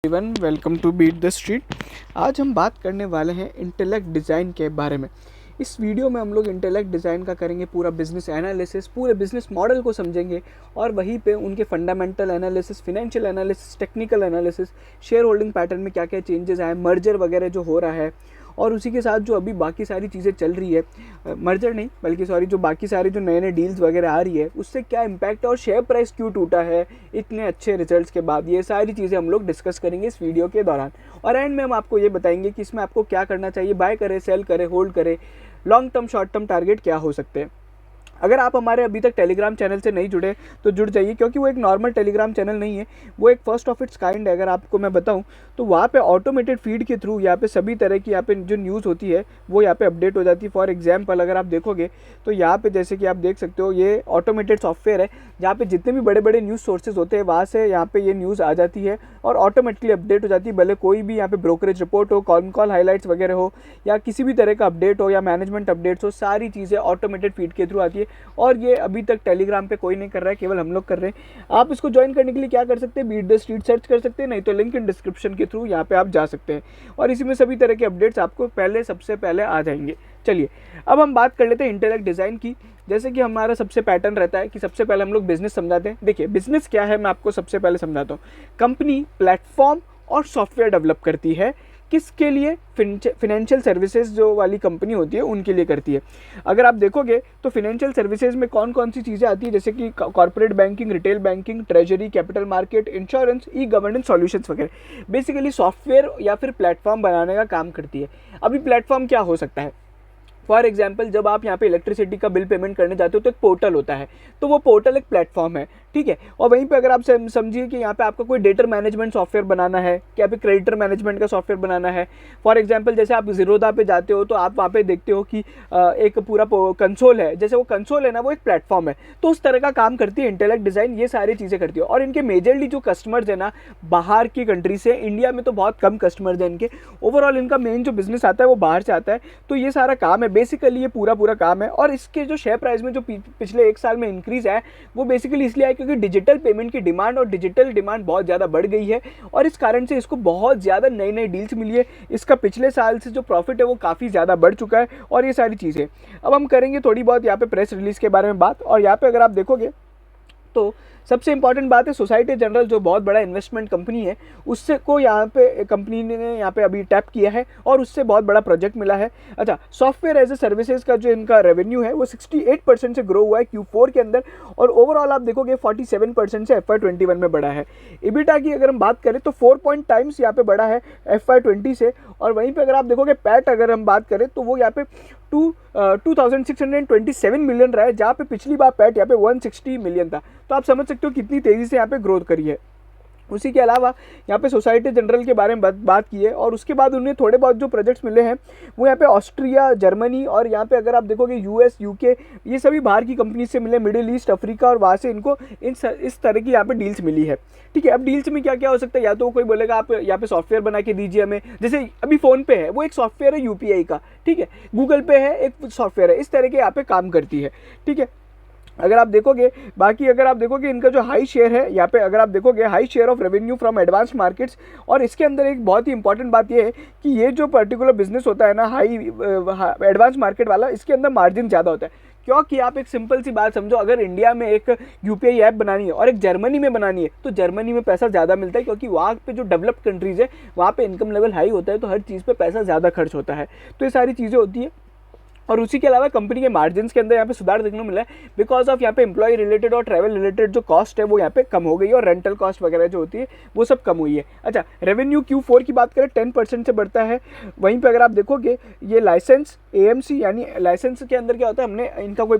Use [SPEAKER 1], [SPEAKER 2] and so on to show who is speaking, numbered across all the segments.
[SPEAKER 1] Everyone, welcome to beat the street. आज हम बात करने वाले हैं इंटेलेक्ट डिज़ाइन के बारे में। इस वीडियो में हम लोग इंटेलेक्ट डिज़ाइन का करेंगे पूरा बिजनेस एनालिसिस, पूरे बिजनेस मॉडल को समझेंगे और वहीं पे उनके fundamental analysis, financial analysis, technical analysis, share holding pattern में क्या क्या चेंजेस आए, मर्जर वगैरह जो हो रहा है और उसी के साथ जो अभी बाकी सारी चीज़ें चल रही है, मर्जर नहीं बल्कि जो बाकी सारी जो नए नए डील्स वगैरह आ रही है उससे क्या इम्पैक्ट है और शेयर प्राइस क्यों टूटा है इतने अच्छे रिजल्ट्स के बाद। ये सारी चीज़ें हम लोग डिस्कस करेंगे इस वीडियो के दौरान और एंड में हम आपको ये बताएंगे कि इसमें आपको क्या करना चाहिए, बाय करें, सेल करें, होल्ड करें, long term short term target क्या हो सकते हैं। अगर आप हमारे अभी तक टेलीग्राम चैनल से नहीं जुड़े तो जुड़ जाइए, क्योंकि वो एक नॉर्मल टेलीग्राम चैनल नहीं है, वो एक फर्स्ट ऑफ इट्स काइंड है। अगर आपको मैं बताऊं तो वहाँ पे ऑटोमेटेड फीड के थ्रू यहाँ पे सभी तरह की यहाँ पे जो न्यूज़ होती है वो यहाँ पे अपडेट हो जाती है। फॉर एग्जांपल अगर आप देखोगे तो यहाँ पे जैसे कि आप देख सकते हो ये ऑटोमेटेड सॉफ्टवेयर है जहाँ पे जितने भी बड़े बड़े न्यूज़ सोर्सेज होते हैं वहाँ से यहाँ पे ये न्यूज़ आ जाती है और ऑटोमेटिकली अपडेट हो जाती है। भले कोई भी यहाँ पे ब्रोकरेज रिपोर्ट हो, कॉल हाईलाइट्स वगैरह हो या किसी भी तरह का अपडेट हो या मैनेजमेंट अपडेट्स हो, सारी चीज़ें ऑटोमेटेड फीड के थ्रू आती है और ये अभी तक टेलीग्राम पे कोई नहीं कर रहा है, केवल हम लोग कर रहे हैं। आप इसको ज्वाइन करने के लिए क्या कर सकते हैं, बीट द स्ट्रीट सर्च कर सकते हैं, नहीं तो लिंक इन डिस्क्रिप्शन के थ्रू यहाँ पे आप जा सकते हैं और इसी में सभी तरह के अपडेट्स आपको सबसे पहले आ जाएंगे। चलिए अब हम बात कर लेते हैं इंटेलेक्ट डिज़ाइन की। जैसे कि हमारा सबसे पैटर्न रहता है कि सबसे पहले हम लोग बिजनेस समझाते हैं। देखिए बिजनेस क्या है मैं आपको सबसे पहले समझाता हूँ। कंपनी प्लेटफॉर्म और सॉफ्टवेयर डेवलप करती है, किसके लिए? फिनेंशियल सर्विसेज जो वाली कंपनी होती है उनके लिए करती है। अगर आप देखोगे तो फिनेंशियल सर्विसेज में कौन कौन सी चीज़ें आती है, जैसे कि corporate banking, retail banking, treasury, capital market, insurance, e governance solutions वगैरह। बेसिकली सॉफ्टवेयर या फिर प्लेटफॉर्म बनाने का काम करती है। अभी प्लेटफॉर्म क्या हो सकता है? फॉर एग्जाम्पल जब आप यहाँ पे इलेक्ट्रिसिटी का बिल पेमेंट करने जाते हो तो एक पोर्टल होता है, तो वो पोर्टल एक प्लेटफॉर्म है, ठीक है। और वहीं पे अगर आप समझिए कि यहाँ पे आपका कोई डेटर मैनेजमेंट सॉफ्टवेयर बनाना है, क्या पे क्रेडिटर मैनेजमेंट का सॉफ्टवेयर बनाना है। फॉर एग्जाम्पल जैसे आप ज़ीरोधा पे जाते हो तो आप वहाँ पे देखते हो कि एक पूरा कंसोल है, जैसे वो कंसोल है ना वो एक प्लेटफॉर्म है, तो उस तरह का काम करती है इंटेलेक्ट डिज़ाइन। ये सारी चीज़ें करती है और इनके मेजरली जो कस्टमर्स है ना बाहर की कंट्री से, इंडिया में तो बहुत कम कस्टमर्स हैं इनके। ओवरऑल इनका मेन जो बिजनेस आता है वो बाहर से आता है, तो ये सारा काम है बेसिकली, ये पूरा काम है। और इसके जो शेयर प्राइस में जो पिछले एक साल में इंक्रीज है वो बेसिकली इसलिए है क्योंकि डिजिटल पेमेंट की डिमांड और डिजिटल डिमांड बहुत ज़्यादा बढ़ गई है और इस कारण से इसको बहुत ज़्यादा नई नई डील्स मिली है। इसका पिछले साल से जो प्रॉफिट है वो काफ़ी ज़्यादा बढ़ चुका है और ये सारी चीज़ें। अब हम करेंगे थोड़ी बहुत यहाँ पे प्रेस रिलीज के बारे में बात। और यहाँ पे अगर आप देखोगे तो सबसे इंपॉर्टेंट बात है सोसाइटी जनरल जो बहुत बड़ा इन्वेस्टमेंट कंपनी है उससे को यहाँ पे कंपनी ने यहाँ पे अभी टैप किया है और उससे बहुत बड़ा प्रोजेक्ट मिला है। अच्छा, सॉफ्टवेयर एज ए सर्विसेज का जो इनका रेवेन्यू है वो 68% से ग्रो हुआ है Q4 के अंदर और ओवरऑल आप देखोगे 47% से FY21 में बढ़ा है। EBITDA की अगर हम बात करें तो 4 टाइम्स यहाँ पे बढ़ा है FY20 से। और वहीं पे अगर आप देखोगे पैट अगर हम बात करें तो वो यहाँ पे 2627 मिलियन रहा है, जहाँ पे पिछली बार पैट यहाँ पे 160 मिलियन था। तो आप समझ सकते हो कितनी तेज़ी से यहाँ पे ग्रोथ करी है। उसी के अलावा यहाँ पे सोसाइटी जनरल के बारे में बात की है और उसके बाद उन्हें थोड़े बहुत जो प्रोजेक्ट्स मिले हैं वो यहाँ पे ऑस्ट्रिया, जर्मनी और यहाँ पे अगर आप देखोगे US, UK, ये सभी बाहर की कंपनी से मिले, मिडिल ईस्ट, अफ्रीका, और वहाँ से इनको इस तरह की यहाँ पे डील्स मिली है, ठीक है। अब डील्स में क्या क्या हो सकता है, या तो कोई बोलेगा आप यहाँ पे सॉफ्टवेयर बना के दीजिए हमें, जैसे अभी फ़ोन पे है वो एक सॉफ्टवेयर है UPI का, ठीक है। गूगल पे है एक सॉफ्टवेयर है, इस तरह के यहाँ पे काम करती है, ठीक है। अगर आप देखोगे बाकी अगर आप देखोगे इनका जो हाई शेयर है यहाँ पे, अगर आप देखोगे high share of revenue from advance markets. और इसके अंदर एक बहुत ही इंपॉर्टेंट बात ये है कि ये जो पर्टिकुलर बिजनेस होता है ना हाई एडवांस मार्केट वाला, इसके अंदर मार्जिन ज़्यादा होता है। क्योंकि आप एक सिंपल सी बात समझो, अगर इंडिया में एक UPI ऐप बनानी है और एक जर्मनी में बनानी है तो जर्मनी में पैसा ज़्यादा मिलता है, क्योंकि वहाँ पे जो डेवलप्ड कंट्रीज़ है वहाँ पे इनकम लेवल हाई होता है, तो हर चीज़ पे पैसा ज़्यादा खर्च होता है। तो ये सारी चीज़ें होती है। और उसी के अलावा कंपनी के मार्जिन्स के अंदर यहाँ पे सुधार देखने को मिला है बिकॉज ऑफ यहाँ पे एम्प्लॉय रिलेटेड और ट्रैवल रिलेटेड जो कॉस्ट है वो यहाँ पे कम हो गई है और रेंटल कॉस्ट वगैरह जो होती है वो सब कम हुई है। अच्छा, रेवेन्यू Q4 की बात करें 10% से बढ़ता है। वहीं पे अगर आप देखोगे ये लाइसेंस AMC यानी लाइसेंस के अंदर क्या होता है, हमने इनका कोई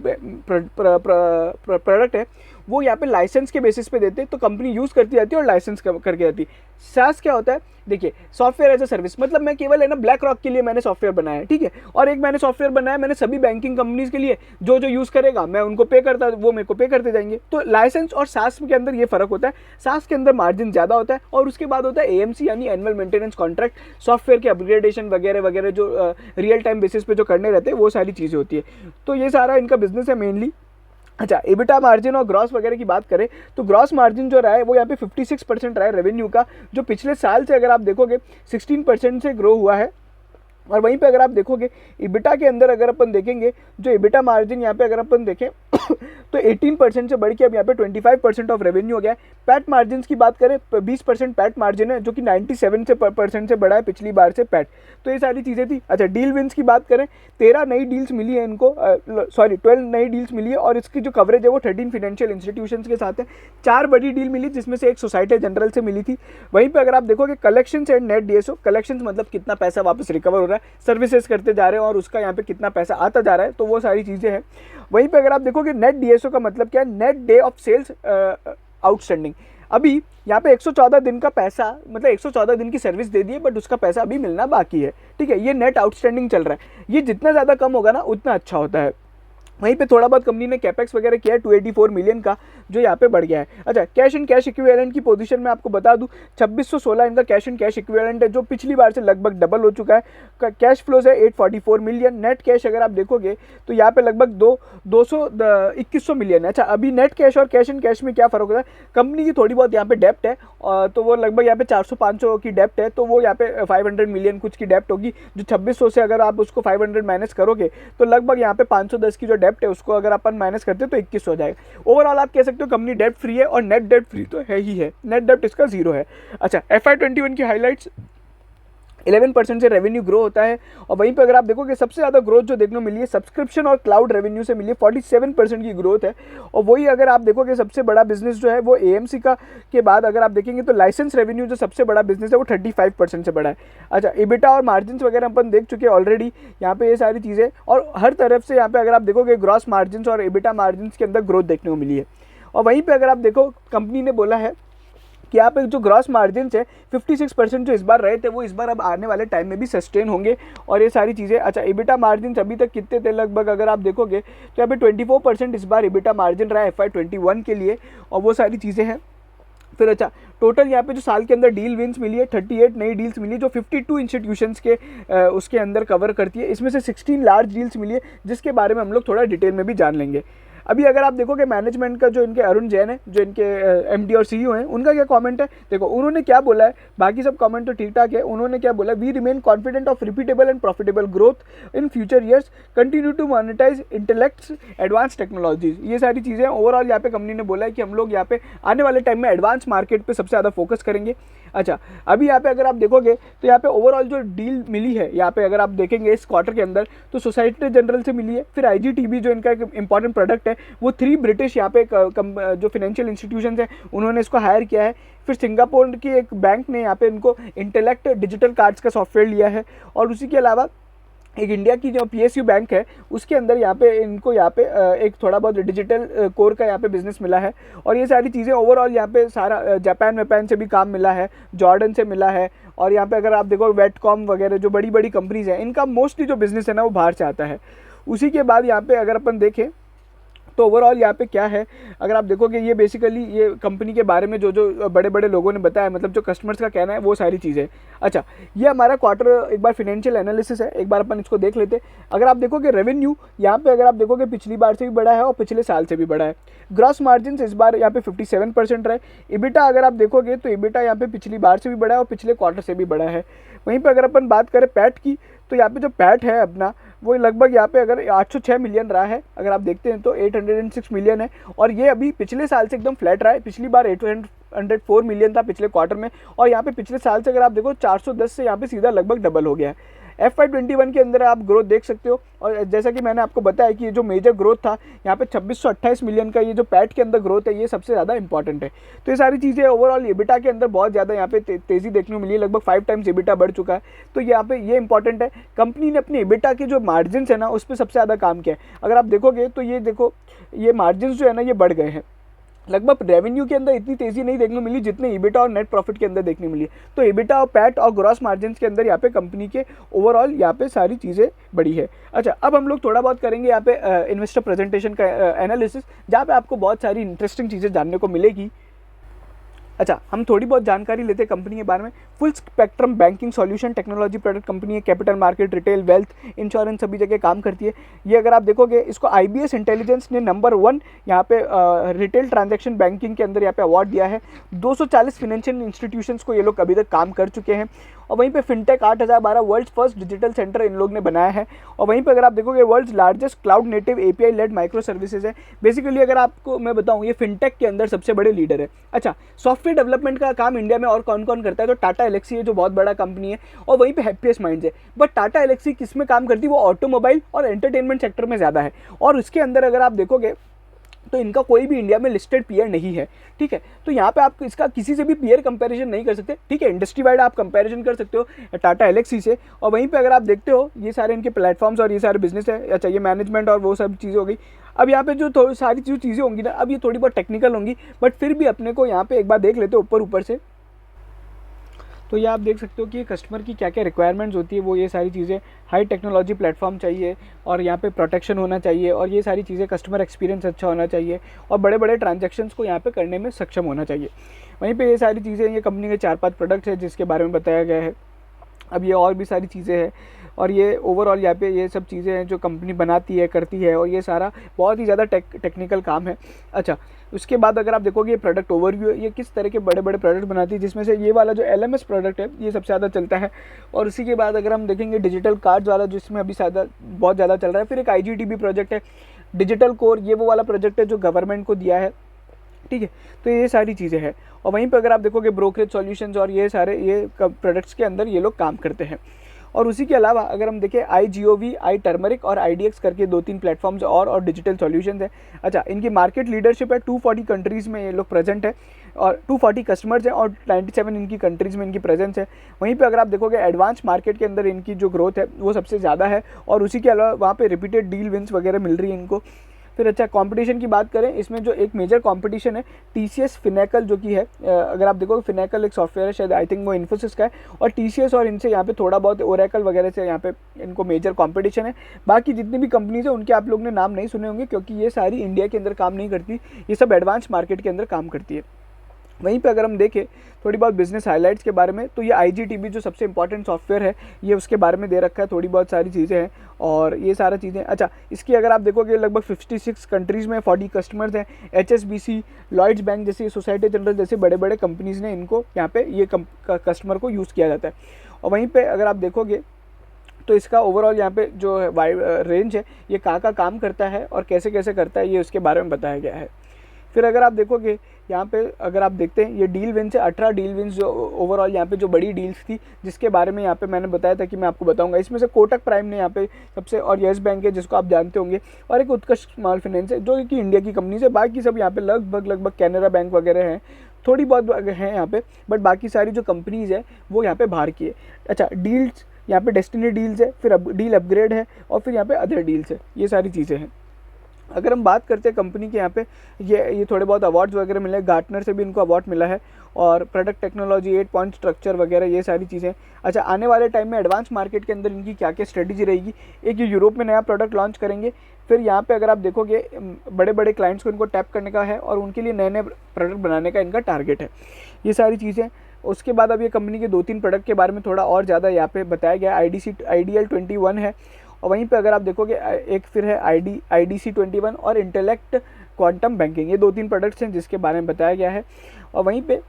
[SPEAKER 1] प्रोडक्ट है वो यहाँ पे लाइसेंस के बेसिस पे देते हैं तो कंपनी यूज़ करती जाती है और लाइसेंस करके जाती है। SaaS क्या होता है, देखिए सॉफ्टवेयर एज ए सर्विस, मतलब मैं केवल है ना ब्लैक रॉक के लिए मैंने सॉफ्टवेयर बनाया है, ठीक है, और एक मैंने सॉफ्टवेयर बनाया मैंने सभी बैंकिंग कंपनीज के लिए, जो यूज़ करेगा मैं उनको पे करता, वो मेरे को पे करते जाएंगे। तो लाइसेंस और SaaS के अंदर ये फ़र्क होता है। SaaS के अंदर मार्जिन ज़्यादा होता है और उसके बाद होता है AMC यानी एनुअल मेंटेनेंस कॉन्ट्रैक्ट, सॉफ्टवेयर के अपग्रेडेशन वगैरह वगैरह जो रियल टाइम बेसिस पे जो करने रहते हैं वो सारी चीज़ें होती है। तो ये सारा इनका बिजनेस है मेनली। अच्छा, एबिटा मार्जिन और ग्रॉस वगैरह की बात करें तो ग्रॉस मार्जिन जो रहा है वो यहाँ पे 56% रहा है रेवेन्यू का, जो पिछले साल से अगर आप देखोगे 16% से ग्रो हुआ है। और वहीं पे अगर आप देखोगे इबिटा के अंदर अगर अपन देखेंगे, जो इबिटा मार्जिन यहाँ पे अगर अपन देखें तो 18% से बढ़ के अब यहाँ पे 25% ऑफ रेवेन्यू हो गया है। पैट मार्जिन की बात करें 20% पैट मार्जिन है, जो कि 97% से बढ़ा है पिछली बार से पैट। तो ये सारी चीज़ें थी। अच्छा, डील विंस की बात करें, 13 नई डील्स मिली है इनको, 12 नई डील्स मिली है, और इसकी जो कवरेज है वो 13 फाइनेंशियल इंस्टीट्यूशंस के साथ है। 4 बड़ी डील मिली जिसमें से एक सोसाइटी जनरल से मिली थी। वहीं पर अगर आप देखोगे collection and net DSO, collection मतलब कितना पैसा वापस रिकवर हो रहा है, सर्विसेज करते जा रहे हैं और उसका यहाँ पे कितना पैसा आता जा रहा है, तो वो सारी चीज़ें हैं। वहीं पे अगर आप देखोगे नेट डीएसओ का मतलब क्या है, net day of sales outstanding. अभी यहाँ पे 114 दिन का पैसा, मतलब 114 दिन की सर्विस दे दी है बट उसका पैसा अभी मिलना बाकी है, ठीक है, ये नेट आउटस्टैंडिंग चल रहा है। ये जितना ज़्यादा कम होगा ना उतना अच्छा होता है। वहीं पे थोड़ा बहुत कंपनी ने कैपेक्स वगैरह किया है 284 मिलियन का, जो यहाँ पे बढ़ गया है। अच्छा, कैश एंड कैश इक्विवेलेंट की पोजीशन में आपको बता दूं 2616 इनका कैश एंड कैश इक्विवेलेंट है, जो पिछली बार से लगभग डबल हो चुका है। कैश फ्लोज है 844 मिलियन। नेट कैश अगर आप देखोगे तो यहाँ पे लगभग 2100 मिलियन है। अच्छा, अभी नेट कैश और कैश एंड कैश में क्या फ़र्क होता है, कंपनी की थोड़ी बहुत यहाँ पे डेप्ट है, तो वो लगभग यहाँ पे 400-500 की डेप्ट है, तो वो यहाँ पे 500 मिलियन कुछ की डेप्ट होगी। जो 2600 से अगर आप उसको 500 माइनस करोगे तो लगभग यहाँ पे 510 की जो डेप्ट है उसको अगर अपन माइनस करते तो 21 हो जाएगा। ओवरऑल आप कह सकते हो कंपनी डेट फ्री है, और नेट डेट फ्री तो है ही है, नेट डेट इसका 0 है। अच्छा, FY21 की हाइलाइट्स, 11% से रेवेन्यू ग्रो होता है। और वहीं पे अगर आप देखोगे सबसे ज़्यादा ग्रोथ जो देखने को मिली है सब्सक्रिप्शन और क्लाउड रेवेन्यू से मिली है, 47% की ग्रोथ है। और वही अगर आप देखोगे सबसे बड़ा बिजनेस जो है वो AMC का के बाद अगर आप देखेंगे तो लाइसेंस रेवेन्यू जो सबसे बड़ा बिजनेस है वो 35% से बढ़ा है। अच्छा, इबिटा और मार्जिन वगैरह अपन देख चुके हैं ऑलरेडी, यहाँ पे ये सारी चीज़ें, और हर तरफ से यहाँ पे अगर आप देखोगे ग्रॉस मार्जिन और इबिटा मार्जिन के अंदर ग्रोथ देखने को मिली है। और वहीं पर अगर आप देखो कंपनी ने बोला है कि यहाँ पे जो ग्रॉस मार्जिन है 56% जो इस बार रहे थे वो इस बार अब आने वाले टाइम में भी सस्टेन होंगे, और ये सारी चीज़ें। अच्छा, इबिटा मार्जिन अभी तक कितने थे लगभग अगर आप देखोगे तो यहाँ पे 24% इस बार इबिटा मार्जिन रहा है FY21 के लिए, और वो सारी चीज़ें हैं। फिर अच्छा, टोटल यहाँ पे जो साल के अंदर डील विंस मिली है 38 नई डील्स मिली है, जो 52 इंस्टीट्यूशंस के उसके अंदर कवर करती है। इसमें से 16 लार्ज डील्स मिली है, जिसके बारे में हम लोग थोड़ा डिटेल में भी जान लेंगे। अभी अगर आप देखोगे मैनेजमेंट का जो इनके अरुण जैन है, जो इनके MD और CEO हैं, उनका क्या कमेंट है, देखो उन्होंने क्या बोला है, बाकी सब कमेंट तो ठीक ठाक है। उन्होंने क्या बोला, we remain confident of repeatable and profitable growth in future years, continue to monetize intellects advance technologies. ये सारी चीज़ें ओवरऑल यहाँ पे कंपनी ने बोला है कि हम लोग यहाँ पे आने वाले टाइम में एडवांस मार्केट पर सबसे ज़्यादा फोकस करेंगे। अच्छा, अभी यहाँ पे अगर आप देखोगे तो यहाँ पे ओवरऑल जो डील मिली है, यहाँ पे अगर आप देखेंगे इस क्वार्टर के अंदर तो सोसाइटी जनरल से मिली है, फिर IGTB जो इनका एक इंपॉर्टेंट प्रोडक्ट है, वो 3 ब्रिटिश यहाँ पे जो फाइनेंशियल इंस्टीट्यूशंस हैं उन्होंने इसको हायर किया है। फिर सिंगापुर की एक बैंक ने यहाँ पे इनको इंटेलेक्ट डिजिटल कार्ड्स का सॉफ्टवेयर लिया है, और उसी के अलावा एक इंडिया की जो PSU बैंक है उसके अंदर यहाँ पे इनको यहाँ पे एक थोड़ा बहुत डिजिटल कोर का यहाँ पे बिजनेस मिला है। और ये सारी चीज़ें ओवरऑल यहाँ पे सारा जापान से भी काम मिला है, जॉर्डन से मिला है, और यहाँ पे अगर आप देखो वेटकॉम वगैरह जो बड़ी बड़ी कंपनीज हैं इनका मोस्टली जो बिज़नेस है ना वो बाहर से आता है। उसी के बाद यहाँ पे अगर अपन देखें तो ओवरऑल यहाँ पे क्या है, अगर आप देखोगे ये बेसिकली ये कंपनी के बारे में जो जो बड़े बड़े लोगों ने बताया, मतलब जो कस्टमर्स का कहना है वो सारी चीज़ें। अच्छा, ये हमारा क्वार्टर एक बार फिनेंशियल एनालिसिस है, एक बार अपन इसको देख लेते हैं। अगर आप देखोगे रेवेन्यू यहाँ पे अगर आप देखोगे पिछली बार से भी बढ़ा है और पिछले साल से भी बढ़ा है। ग्रॉस मार्जिन इस बार यहाँ पे 57% रहे। इबिटा अगर आप देखोगे तो इबिटा यहाँ पे पिछली बार से भी बढ़ा है और पिछले क्वार्टर से भी बढ़ा है। वहीं पर अगर अपन बात करें पैट की, तो यहाँ पे जो पैट है अपना वो लगभग यहाँ पे अगर 806 मिलियन रहा है, अगर आप देखते हैं तो 806 मिलियन है, और ये अभी पिछले साल से एकदम फ्लैट रहा है। पिछली बार 804 मिलियन था पिछले क्वार्टर में, और यहाँ पे पिछले साल से अगर आप देखो 410 से यहाँ पे सीधा लगभग डबल हो गया है। FY21 के अंदर आप ग्रोथ देख सकते हो, और जैसा कि मैंने आपको बताया कि ये जो मेजर ग्रोथ था यहाँ पे 2628 मिलियन का ये जो पैट के अंदर ग्रोथ है ये सबसे ज़्यादा इंपॉर्टेंट है। तो ये सारी चीज़ें ओवरऑल एबिटा के अंदर बहुत ज़्यादा यहाँ पे तेज़ी देखने को मिली है, लगभग 5 टाइम्स एबिटा बढ़ चुका है। तो यहाँ पे ये इंपॉर्टेंट है, कंपनी ने अपनी एबिटा के जो मार्जिन है ना उस पर सबसे ज़्यादा काम किया है। अगर आप देखोगे तो ये देखो ये मार्जिन जो है ना ये बढ़ गए हैं। लगभग रेवेन्यू के अंदर इतनी तेज़ी नहीं देखने को मिली जितने इबिटा और नेट प्रॉफिट के अंदर देखने मिली है। तो इबिटा और पैट और ग्रॉस मार्जिन के अंदर यहाँ पे कंपनी के ओवरऑल यहाँ पे सारी चीज़ें बढ़ी है। अच्छा, अब हम लोग थोड़ा बहुत करेंगे यहाँ पे इन्वेस्टर प्रेजेंटेशन का एनालिसिस, जहाँ पे आपको बहुत सारी इंटरेस्टिंग चीज़ें जानने को मिलेगी। अच्छा, हम थोड़ी बहुत जानकारी लेते हैं कंपनी के बारे में। Full spectrum banking solution technology product company है, capital market, retail, wealth, insurance सभी जगह काम करती है। ये अगर आप देखोगे इसको IBS इंटेलिजेंस ने नंबर 1 यहाँ पे रिटेल ट्रांजैक्शन बैंकिंग के अंदर यहाँ पे अवार्ड दिया है। 240 फाइनेंशियल इंस्टीट्यूशंस को ये लोग अभी तक काम कर चुके हैं। और वहीं पे fintech 8012 world first digital centre इन लोग ने बनाया है। और वहीं पे अगर आप देखोगे world largest cloud native API led microservices है। बेसिकली अगर आपको मैं बताऊं, ये फिनटेक के अंदर सबसे बड़े लीडर है। अच्छा, सॉफ्टवेयर डेवलपमेंट का काम इंडिया में और कौन कौन करता है, तो टाटा एलेक्सी है जो बहुत बड़ा कंपनी है, और वहीं पे हैप्पीएस्ट माइंड्स है। बट टाटा एलेक्सी किस में काम करती है, वो ऑटोमोबाइल और एंटरटेनमेंट सेक्टर में ज़्यादा है। और उसके अंदर अगर आप देखोगे तो इनका कोई भी इंडिया में लिस्टेड पीयर नहीं है, ठीक है। तो यहाँ पे आप इसका किसी से भी पीयर कंपैरिजन नहीं कर सकते, ठीक है। इंडस्ट्री वाइड आप कंपैरिजन कर सकते हो टाटा एलेक्सी से। और वहीं पे अगर आप देखते हो ये सारे इनके प्लेटफॉर्म्स और ये सारे बिजनेस है, अच्छा ये मैनेजमेंट और वो सब चीज़ें हो गई। अब यहाँ पे जो सारी जो चीज़ें होंगी ना, अब ये थोड़ी बहुत टेक्निकल होंगी, बट फिर भी अपने को यहाँ पे एक बार देख लेते हो ऊपर से। तो ये आप देख सकते हो कि कस्टमर की क्या क्या रिक्वायरमेंट्स होती है, वो ये सारी चीज़ें, हाई टेक्नोलॉजी प्लेटफॉर्म चाहिए, और यहाँ पे प्रोटेक्शन होना चाहिए, और ये सारी चीज़ें, कस्टमर एक्सपीरियंस अच्छा होना चाहिए, और बड़े बड़े ट्रांजैक्शंस को यहाँ पे करने में सक्षम होना चाहिए। वहीं पे ये सारी चीज़ें, ये कंपनी के 4-5 प्रोडक्ट्स हैं जिसके बारे में बताया गया है। अब ये और भी सारी चीज़ें हैं, और ये ओवरऑल यहाँ पे ये सब चीज़ें हैं जो कंपनी बनाती है, करती है, और ये सारा बहुत ही ज़्यादा टेक्निकल काम है। अच्छा, उसके बाद अगर आप देखोगे ये प्रोडक्ट ओवरव्यू है, ये किस तरह के बड़े बड़े प्रोडक्ट बनाती है, जिसमें से ये वाला जो LMS प्रोडक्ट है ये सबसे ज़्यादा चलता है। और उसी के बाद अगर हम देखेंगे डिजिटल कार्ड्स वाला, जिसमें अभी बहुत ज़्यादा चल रहा है। फिर एक IGTB प्रोजेक्ट है, डिजिटल कोर, ये वो वाला प्रोजेक्ट है जो गवर्नमेंट को दिया है, ठीक है। तो ये सारी चीज़ें हैं। और वहीं पे अगर आप देखोगे ब्रोकरेज सॉल्यूशंस और ये सारे ये प्रोडक्ट्स के अंदर ये लोग काम करते हैं। और उसी के अलावा अगर हम देखें iGOV, iTurmeric और IDX करके 2-3 प्लेटफॉर्म्स और डिजिटल सॉल्यूशंस हैं। अच्छा, इनकी मार्केट लीडरशिप है, 240 कंट्रीज़ में ये लोग प्रेजेंट है, और 240 कस्टमर्स हैं, और 97 इनकी कंट्रीज़ में इनकी प्रेजेंस है। वहीं पे अगर आप देखोगे एडवांस मार्केट के अंदर इनकी जो ग्रोथ है वो सबसे ज़्यादा है, और उसी के अलावा वहाँ पे रिपीटेड डील विंस वगैरह मिल रही है इनको। फिर अच्छा, कंपटीशन की बात करें, इसमें जो एक मेजर कंपटीशन है TCS फिनेकल जो कि है, अगर आप देखो फिनेकल एक सॉफ्टवेयर है, शायद आई थिंक वो इन्फोसिस का है, और TCS और इनसे यहाँ पे थोड़ा बहुत ओरेकल वगैरह से यहाँ पे इनको मेजर कंपटीशन है। बाकी जितनी भी कंपनीज है उनके आप लोग ने नाम नहीं सुने होंगे, क्योंकि ये सारी इंडिया के अंदर काम नहीं करती, ये सब एडवांस मार्केट के अंदर काम करती है। वहीं पे अगर हम देखें थोड़ी बहुत बिजनेस हाइलाइट्स के बारे में, तो ये IGTB जो सबसे इंपॉर्टेंट सॉफ्टवेयर है, ये उसके बारे में दे रखा है, थोड़ी बहुत सारी चीज़ें हैं, और ये सारा चीज़ें। अच्छा, इसकी अगर आप देखोगे लगभग 56 कंट्रीज़ में 40 कस्टमर्स हैं। HSBC, लॉयड्स बैंक जैसी, सोसाइटी जनरल जैसे बड़े बड़े कंपनीज़ ने इनको यहाँ पे ये कस्टमर को यूज़ किया जाता है। और वहीं पर अगर आप देखोगे तो इसका ओवरऑल यहाँ पे जो रेंज है, ये कहाँ काम करता है और कैसे कैसे करता है, ये उसके बारे में बताया गया है। फिर अगर आप देखोगे यहाँ पे, अगर आप देखते हैं ये डील विंस है, 18 डील विंस जो ओवरऑल यहाँ पे जो बड़ी डील्स थी, जिसके बारे में यहाँ पे मैंने बताया था कि मैं आपको बताऊंगा। इसमें से कोटक प्राइम ने यहाँ पे सबसे, और येस बैंक है जिसको आप जानते होंगे, और एक उत्कर्ष स्मॉल फाइनेंस है जो कि इंडिया की कंपनी है। बाकी सब यहाँ पे लगभग कैनरा बैंक वगैरह हैं, थोड़ी बहुत हैं यहाँ पे, बट बाकी सारी जो कंपनीज़ है वो यहाँ पे बाहर की है। अच्छा, डील्स यहाँ पे डेस्टिनी डील्स है, फिर डील अपग्रेड है, और फिर यहाँ पे अदर डील्स है, ये सारी चीज़ें हैं। अगर हम बात करते हैं कंपनी के यहाँ पे, ये थोड़े बहुत अवार्ड्स वगैरह मिले, गार्टनर से भी इनको अवार्ड मिला है, और प्रोडक्ट टेक्नोलॉजी 8 पॉइंट स्ट्रक्चर वगैरह ये सारी चीज़ें। अच्छा, आने वाले टाइम में एडवांस मार्केट के अंदर इनकी क्या क्या स्ट्रेटजी रहेगी, एक ये यूरोप में नया प्रोडक्ट लॉन्च करेंगे, फिर यहाँ पे अगर आप देखोगे बड़े बड़े क्लाइंट्स को इनको टैप करने का है, और उनके लिए नए नए प्रोडक्ट बनाने का इनका टारगेट है, ये सारी चीज़ें। उसके बाद अब ये कंपनी के 2-3 प्रोडक्ट के बारे में थोड़ा और ज़्यादा यहाँ पे बताया गया है। IDL21 है, और वहीं पे अगर आप देखोगे एक फिर है IDC21 और इंटेलेक्ट क्वांटम बैंकिंग, ये 2-3 प्रोडक्ट्स हैं जिसके बारे में बताया गया है। और वहीं पे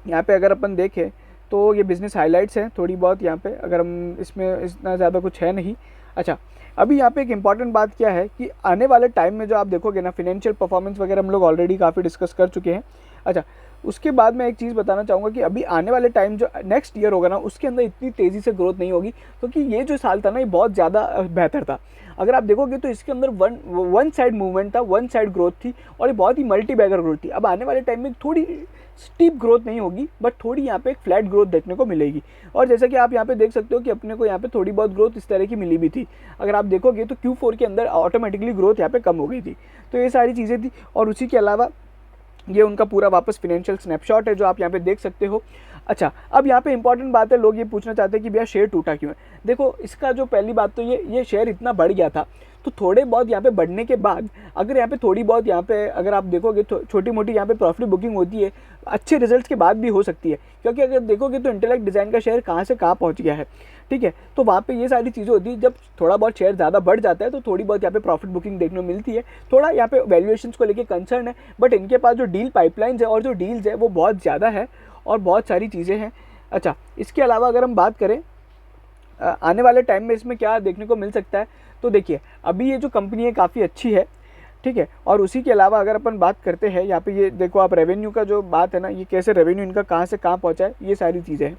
[SPEAKER 1] यहाँ पे अगर अपन देखें तो ये बिज़नेस हाइलाइट्स हैं थोड़ी बहुत यहाँ पे, अगर हम इसमें इतना ज़्यादा कुछ है नहीं। अच्छा, अभी यहाँ पे एक इम्पॉर्टेंट बात क्या है कि आने वाले टाइम में जो आप देखोगे ना, फिनेंशियल परफॉर्मेंस वगैरह हम लोग ऑलरेडी काफ़ी डिस्कस कर चुके हैं। अच्छा, उसके बाद मैं एक चीज़ बताना चाहूँगा कि अभी आने वाले टाइम जो नेक्स्ट ईयर होगा ना, उसके अंदर इतनी तेज़ी से ग्रोथ नहीं होगी, क्योंकि ये जो साल था ना, ये बहुत ज़्यादा बेहतर था। अगर आप देखोगे तो इसके अंदर वन साइड मूवमेंट था, वन साइड ग्रोथ थी, और ये बहुत ही मल्टी बैगर ग्रोथ थी। अब आने वाले टाइम में थोड़ी स्टीप ग्रोथ नहीं होगी, बट थोड़ी यहाँ पे एक फ्लैट ग्रोथ देखने को मिलेगी। और जैसा कि आप यहाँ पे देख सकते हो कि अपने को यहाँ पे थोड़ी बहुत ग्रोथ इस तरह की मिली भी थी। अगर आप देखोगे तो Q4 के अंदर ऑटोमेटिकली ग्रोथ यहाँ पे कम हो गई थी। तो ये सारी चीज़ें थी, और उसी के अलावा ये उनका पूरा वापस फिनेंशियल स्नैपशॉट है जो आप यहाँ पे देख सकते हो। अच्छा, अब यहाँ पे इंपॉर्टेंट बात है, लोग ये पूछना चाहते हैं कि भैया शेयर टूटा क्यों है। देखो, इसका जो पहली बात तो ये शेयर इतना बढ़ गया था, तो थोड़े बहुत यहाँ पे बढ़ने के बाद अगर यहाँ पे थोड़ी बहुत यहाँ पे अगर आप देखोगे तो छोटी मोटी यहाँ पे प्रॉफिट बुकिंग होती है, अच्छे रिजल्ट्स के बाद भी हो सकती है, क्योंकि अगर देखोगे तो इंटेलेक्ट डिज़ाइन का शेयर कहाँ से कहाँ पहुँच गया है, ठीक है। तो वहाँ पे ये सारी चीज़ें होती है, जब थोड़ा बहुत शेयर ज़्यादा बढ़ जाता है तो थोड़ी बहुत यहाँ पे प्रॉफिट बुकिंग देखने को मिलती है। थोड़ा यहाँ पे वैल्यूएशंस को लेके कंसर्न है, बट इनके पास जो डील पाइपलाइंस है और जो डील्स है वो बहुत ज़्यादा है और बहुत सारी चीज़ें हैं। अच्छा, इसके अलावा अगर हम बात करें आने वाले टाइम में इसमें क्या देखने को मिल सकता है, तो देखिए अभी ये जो कंपनी है काफ़ी अच्छी है, ठीक है। और उसी के अलावा अगर अपन बात करते हैं यहाँ पे, ये देखो आप रेवेन्यू का जो बात है ना, ये कैसे रेवेन्यू इनका कहाँ से कहाँ पहुँचा है, ये सारी चीज़ें हैं।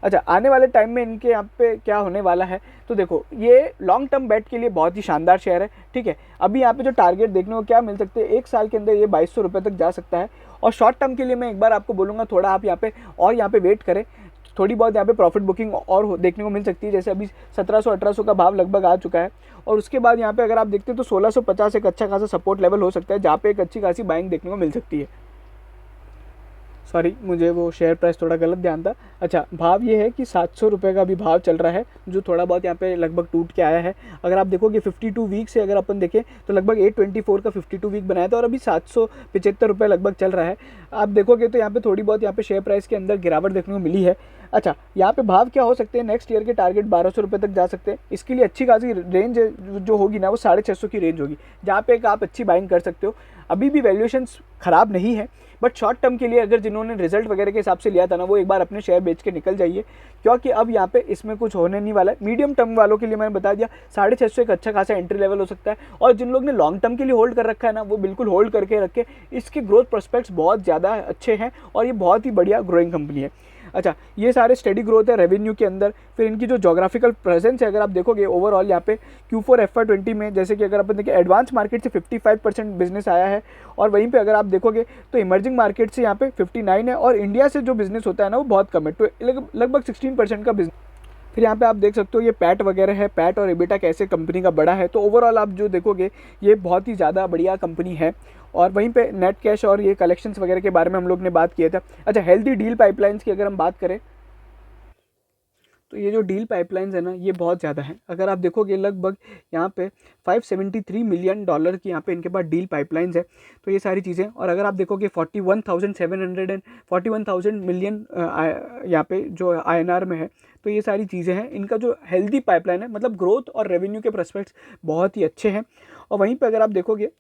[SPEAKER 1] अच्छा, आने वाले टाइम में इनके यहाँ पे क्या होने वाला है, तो देखो ये लॉन्ग टर्म बेट के लिए बहुत ही शानदार शेयर है, ठीक है। अभी यहाँ पे जो टारगेट देखने को क्या मिल सकते हैं, एक साल के अंदर ये 2200 रुपये तक जा सकता है। और शॉर्ट टर्म के लिए मैं एक बार आपको बोलूँगा थोड़ा आप यहाँ पे और यहाँ पे वेट करें, थोड़ी बहुत यहाँ पे प्रॉफिट बुकिंग और देखने को मिल सकती है। जैसे अभी 1700-1800 का भाव लगभग आ चुका है, और उसके बाद यहाँ पे अगर आप देखते हैं तो 1650 एक अच्छा खासा सपोर्ट लेवल हो सकता है, जहाँ पे एक अच्छी खासी बाइंग देखने को मिल सकती है। सॉरी, मुझे वो शेयर प्राइस थोड़ा गलत ध्यान था। अच्छा, भाव ये है कि 700 रुपये का भी भाव चल रहा है, जो थोड़ा बहुत यहाँ पे लगभग टूट के आया है। अगर आप देखोगे 52 वीक से अगर अपन देखें तो लगभग 824 का 52 वीक बनाया था, और अभी 775 रुपये लगभग चल रहा है। आप देखोगे तो यहाँ पे थोड़ी बहुत यहाँ पे शेयर प्राइस के अंदर गिरावट देखने को मिली है। अच्छा, यहाँ पे भाव क्या हो सकते हैं, नेक्स्ट ईयर के टारगेट 1200 रुपये तक जा सकते हैं। इसके लिए अच्छी खासी रेंज जो होगी ना, वो 650 की रेंज होगी, जहाँ पे आप अच्छी बाइंग कर सकते हो। अभी भी वैल्यूएशंस ख़राब नहीं है, बट शॉर्ट टर्म के लिए अगर जिन्होंने रिजल्ट वगैरह के हिसाब से लिया था ना, वो एक बार अपने शेयर बेच के निकल जाइए, क्योंकि अब यहाँ पे इसमें कुछ होने नहीं वाला है। मीडियम टर्म वालों के लिए मैंने बता दिया 650 एक अच्छा खासा एंट्री लेवल हो सकता है, और जिन लोग ने लॉन्ग टर्म के लिए होल्ड कर रखा है ना, वो बिल्कुल होल्ड करके रखे। इसके ग्रोथ प्रोस्पेक्ट्स बहुत ज़्यादा अच्छे हैं और ये बहुत ही बढ़िया ग्रोइंग कंपनी है। अच्छा, ये सारे स्टडी ग्रोथ है रेवेन्यू के अंदर। फिर इनकी जो जोग्राफिकल प्रेजेंस है, अगर आप देखोगे ओवरऑल यहाँ पे Q4 FY20 में, जैसे कि अगर अपन देखें एडवांस मार्केट से 55% बिजनेस आया है, और वहीं पे अगर आप देखोगे तो इमर्जिंग मार्केट से यहाँ पे 59 है, और इंडिया से जो बिजनेस होता है ना वो बहुत कम है, तो लगभग 16% का बिजनेस। फिर यहाँ पे आप देख सकते हो ये पैट वगैरह है, पैट और एबिटा कैसे कंपनी का बड़ा है। तो ओवरऑल आप जो देखोगे ये बहुत ही ज़्यादा बढ़िया कंपनी है। और वहीं पे नेट कैश और ये कलेक्शंस वगैरह के बारे में हम लोग ने बात किया था। अच्छा, हेल्दी डील पाइपलाइंस की अगर हम बात करें तो ये जो डील पाइपलाइंस है ना, ये बहुत ज़्यादा है। अगर आप देखोगे लगभग यहाँ पे $573 मिलियन की यहाँ पे इनके पास डील पाइपलाइंस है। तो ये सारी चीज़ें, और अगर आप देखोगे 41,741 मिलियन यहाँ पे जो INR में है, तो ये सारी चीज़ें हैं। इनका जो हेल्दी पाइपलाइन है, मतलब ग्रोथ और रेवेन्यू के प्रोस्पेक्ट्स बहुत ही अच्छे हैं। और वहीं पर अगर आप देखोगे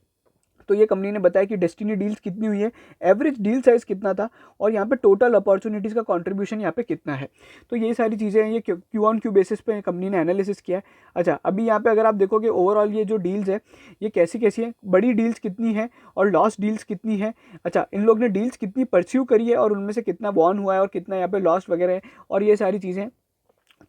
[SPEAKER 1] तो ये कंपनी ने बताया कि डेस्टिनी डील्स कितनी हुई है, एवरेज डील साइज़ कितना था, और यहाँ पे टोटल अपॉर्चुनिटीज़ का कंट्रीब्यूशन यहाँ पे कितना है। तो ये सारी चीज़ें हैं, ये Q-on-Q बेसिस पे कंपनी ने एनालिसिस किया है। अच्छा, अभी यहाँ पे अगर आप देखोगे ओवरऑल ये जो डील्स है ये कैसी कैसी हैं, बड़ी डील्स कितनी है और लॉस डील्स कितनी है। अच्छा, इन लोग ने डील्स कितनी परस्यू करी है और उनमें से कितना वॉन हुआ है और कितना यहाँ पे लॉस वगैरह है, और ये सारी चीज़ें।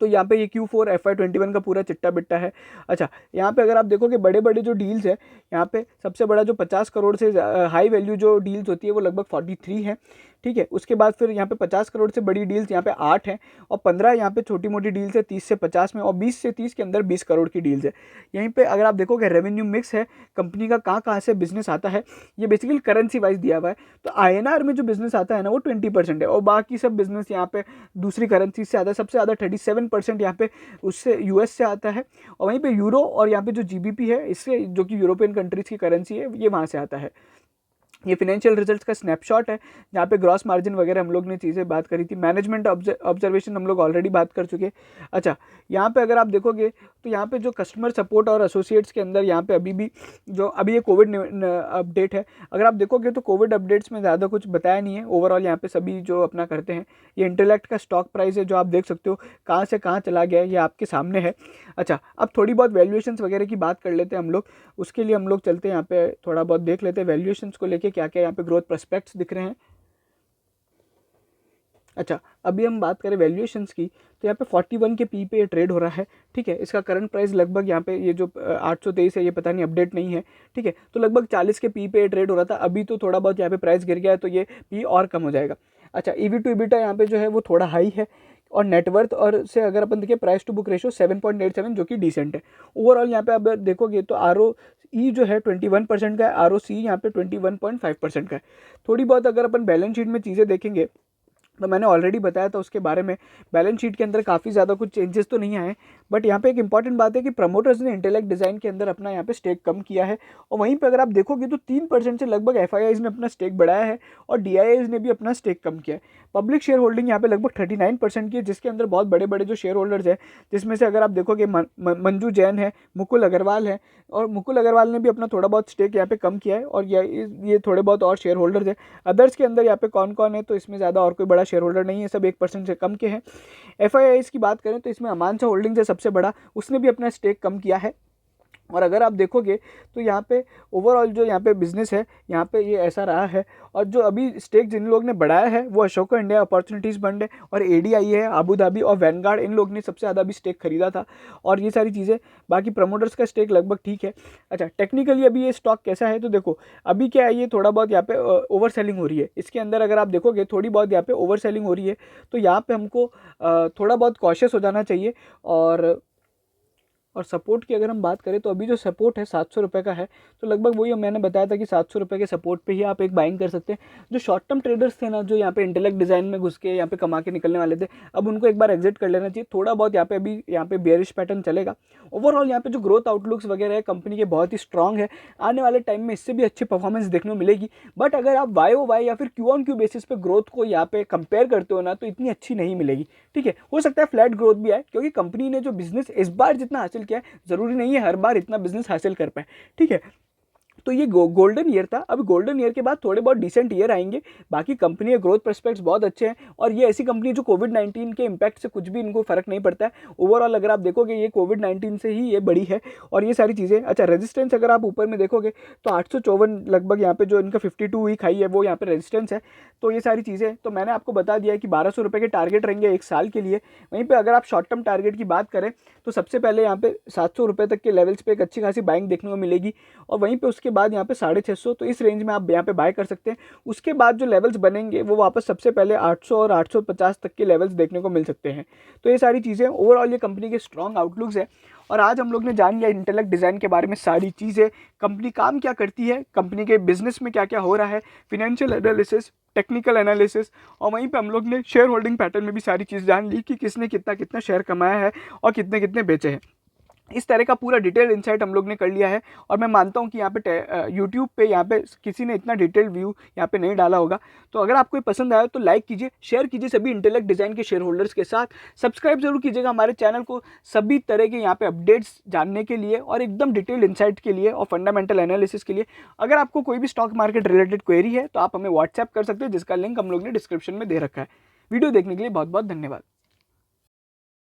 [SPEAKER 1] तो यहाँ पे ये Q4 FY21 का पूरा चिट्टा बिट्टा है। अच्छा, यहाँ पे अगर आप देखोगे बड़े बड़े जो डील्स है, यहाँ पे सबसे बड़ा जो 50 करोड़ से हाई वैल्यू जो डील्स होती है वो लगभग 43 है, ठीक है। उसके बाद फिर यहाँ पे 50 करोड़ से बड़ी डील्स यहाँ पे 8 हैं, और 15 यहाँ पे छोटी मोटी डील्स है 30 से 50 में, और 20 से 30 के अंदर 20 करोड़ की डील्स है। यहीं पे अगर आप देखोगे रेवेन्यू मिक्स है कंपनी का, कहाँ कहाँ से बिजनेस आता है, ये बेसिकली करेंसी वाइज दिया हुआ है। तो INR में जो बिजनेस आता है ना वो 20% है, और बाकी सब बिजनेस यहाँ पे दूसरी करेंसी से आता है। सबसे ज़्यादा 37% यहाँ पे उससे US से आता है, और वहीं पे यूरो और यहाँ पे जो GBP है इससे, जो कि यूरोपियन कंट्रीज़ की करेंसी है, ये वहाँ से आता है। ये फिनेंशियल रिजल्ट्स का स्नैपशॉट है, जहाँ पे ग्रॉस मार्जिन वगैरह हम लोग ने चीज़ें बात करी थी। मैनेजमेंट ऑब्जर्वेशन हम लोग ऑलरेडी बात कर चुके। अच्छा, यहाँ पे अगर आप देखोगे तो यहाँ पे जो कस्टमर सपोर्ट और एसोसिएट्स के अंदर यहाँ पे अभी ये कोविड अपडेट है। अगर आप देखोगे तो कोविड अपडेट्स में ज़्यादा कुछ बताया नहीं है। ओवरऑल यहाँ पे सभी जो अपना करते हैं, ये इंटेलेक्ट का स्टॉक प्राइस है जो आप देख सकते हो कहाँ से कहाँ चला गया है, ये आपके सामने है। अच्छा, अब थोड़ी बहुत वैल्यूएशंस वगैरह की बात कर लेते हैं हम लोग। उसके लिए हम लोग चलते हैं यहाँ पे, थोड़ा बहुत देख लेते हैं वैल्यूएशंस को लेके क्या क्या यहाँ पे ग्रोथ प्रोस्पेक्ट्स दिख रहे हैं। अच्छा, अभी हम बात करें वैल्यूएशंस की, तो यहाँ पे 41 के पी पे ट्रेड हो रहा है, ठीक है। इसका करंट प्राइस लगभग यहाँ पे ये जो 823 है, ये पता नहीं अपडेट नहीं है, ठीक है। तो लगभग 40 के पी पे ट्रेड हो रहा था, अभी तो थोड़ा बहुत यहाँ पे प्राइस गिर गया है, तो ये पी और कम हो जाएगा। अच्छा, EV टू EBITDA यहाँ पे जो है वो थोड़ा हाई है, और नेटवर्थ और से अगर अपन देखिए प्राइस टू बुक रेशियो 7.87, जो कि डिसेंट है। ओवरऑल यहाँ पे अब देखोगे तो ROE जो है 21% का है, ROC यहाँ पे 21.5% का है। थोड़ी बहुत अगर अपन बैलेंस शीट में चीज़ें देखेंगे तो मैंने ऑलरेडी बताया था उसके बारे में। बैलेंस शीट के अंदर काफ़ी ज़्यादा कुछ चेंजेस तो नहीं आए, बट यहाँ पे एक इंपॉर्टेंट बात है कि प्रमोटर्स ने इंटेलेक्ट डिज़ाइन के अंदर अपना यहाँ पे स्टेक कम किया है। और वहीं पे अगर आप देखोगे तो 3% से लगभग एफआईआईज ने अपना स्टेक बढ़ाया है और डीआईआईज ने भी अपना स्टेक कम किया है। पब्लिक शेयर होल्डिंग यहाँ पे लगभग 39% की है, जिसके अंदर बहुत बड़े बड़े जो शेयर होल्डर्स है, जिसमें से अगर आप देखोगे मंजू जैन है, मुकुल अग्रवाल है, और मुकुल अग्रवाल ने भी अपना थोड़ा बहुत स्टेक यहाँ पे कम किया है, और ये थोड़े बहुत और शेयर होल्डर्स है। अदर्स के अंदर यहाँ पे कौन कौन है, तो इसमें ज़्यादा और कोई बड़ा शेयर होल्डर नहीं है, सब 1% से कम के हैं। एफआईआईज की बात करें तो इसमें अमांशा होल्डिंग्स है सबसे बड़ा, उसने भी अपना स्टेक कम किया है। और अगर आप देखोगे तो यहाँ पे ओवरऑल जो यहाँ पे बिजनेस है, यहाँ पे ये ऐसा रहा है। और जो अभी स्टेक जिन लोग ने बढ़ाया है वो अशोका इंडिया अपॉर्चुनिटीज़ फंड है, और एडीआई है, अबू धाबी और वैनगार्ड, इन लोग ने सबसे ज़्यादा अभी स्टेक खरीदा था। और ये सारी चीज़ें, बाकी प्रमोटर्स का स्टेक लगभग ठीक है। अच्छा, टेक्निकली अभी ये स्टॉक कैसा है, तो देखो अभी क्या है, ये थोड़ा बहुत यहाँ पे ओवर सेलिंग हो रही है। इसके अंदर अगर आप देखोगे थोड़ी बहुत यहाँ पे ओवर सेलिंग हो रही है, तो यहाँ पे हमको थोड़ा बहुत कॉशियस हो जाना चाहिए। और सपोर्ट की अगर हम बात करें तो अभी जो सपोर्ट है 700 रुपये का है, तो लगभग वही मैंने बताया था कि 700 रुपये के सपोर्ट पे ही आप एक बाइंग कर सकते हैं। जो शॉर्ट टर्म ट्रेडर्स थे ना, जो यहाँ पे इंटेलेक्ट डिज़ाइन में घुस के यहाँ पे कमा के निकलने वाले थे, अब उनको एक बार एग्जिट कर लेना चाहिए। थोड़ा बहुत यहाँ पे अभी यहाँ पे बेयरिश पैटर्न चलेगा। ओवरऑल यहाँ पे जो ग्रोथ आउटलुक्स वगैरह है कंपनी के बहुत ही स्ट्रॉन्ग है, आने वाले टाइम में इससे भी अच्छी परफॉर्मेंस देखने को मिलेगी। बट अगर आप वाई या फिर क्यू ऑन क्यू बेसिस पे ग्रोथ को यहाँ पे कंपेयर करते हो ना, तो इतनी अच्छी नहीं मिलेगी। ठीक है, हो सकता है फ्लैट ग्रोथ भी आए, क्योंकि कंपनी ने जो बिजनेस इस बार जितना हासिल किया है, जरूरी नहीं है हर बार इतना बिजनेस हासिल कर पाए। ठीक है, तो ये गोल्डन ईयर था। अब गोल्डन ईयर के बाद थोड़े बहुत डिसेंट ईयर आएंगे। बाकी कंपनी के ग्रोथ प्रोस्पेक्ट्स बहुत अच्छे हैं, और ये ऐसी कंपनी जो कोविड-19 के इम्पैक्ट से कुछ भी इनको फर्क नहीं पड़ता है। ओवरऑल अगर आप देखोगे ये कोविड-19 से ही ये बड़ी है, और ये सारी चीज़ें। अच्छा, रेजिस्टेंस अगर आप ऊपर में देखोगे तो 854 लगभग यहाँ पे जो इनका 52 वीक हाई है वो यहाँ पे रेजिस्टेंस है। तो ये सारी चीज़ें तो मैंने आपको बता दिया है कि 1200 रुपये के टारगेट रहेंगे एक साल के लिए। वहीं पर अगर आप शॉर्ट टर्म टारगेट की बात करें तो सबसे पहले यहाँ पे 700 रुपये तक के लेवल्स पे एक अच्छी खासी बाइंग देखने को मिलेगी, और वहीं पे उसके बाद यहाँ पे 650, तो इस रेंज में आप यहाँ पे बाय कर सकते हैं। उसके बाद जो लेवल्स बनेंगे वो वापस सबसे पहले 800 और 850 तक के लेवल्स देखने को मिल सकते हैं। तो ये सारी चीज़ें ओवरऑल ये कंपनी के स्ट्रॉन्ग आउटलुक्स है। और आज हम लोग ने जान लिया इंटेलेक्ट डिज़ाइन के बारे में सारी चीज़ें, कंपनी काम क्या करती है, कंपनी के बिजनेस में क्या क्या हो रहा है, फिनेंशियल एनालिसिस, टेक्निकल एनालिसिस, और वहीं पे हम लोग ने शेयर होल्डिंग पैटर्न में भी सारी चीज़ जान ली कि किसने कितना कितना शेयर कमाया है और कितने कितने बेचे हैं। इस तरह का पूरा डिटेल इंसाइट हम लोग ने कर लिया है, और मैं मानता हूँ कि यहाँ पे यूट्यूब पे यहाँ पे किसी ने इतना डिटेल व्यू यहाँ पे नहीं डाला होगा। तो अगर आपको ये पसंद आया तो लाइक कीजिए, शेयर कीजिए सभी इंटेलेक्ट डिज़ाइन के शेयर होल्डर्स के साथ, सब्सक्राइब जरूर कीजिएगा हमारे चैनल को सभी तरह के यहाँ पे अपडेट्स जानने के लिए, और एकदम डिटेल इंसाइट के लिए और फंडामेंटल एनालिसिस के लिए। अगर आपको कोई भी स्टॉक मार्केट रिलेटेड क्वेरी है तो आप हमें व्हाट्सएप कर सकते हैं, जिसका लिंक हम लोग ने डिस्क्रिप्शन में दे रखा है। वीडियो देखने के लिए बहुत बहुत धन्यवाद।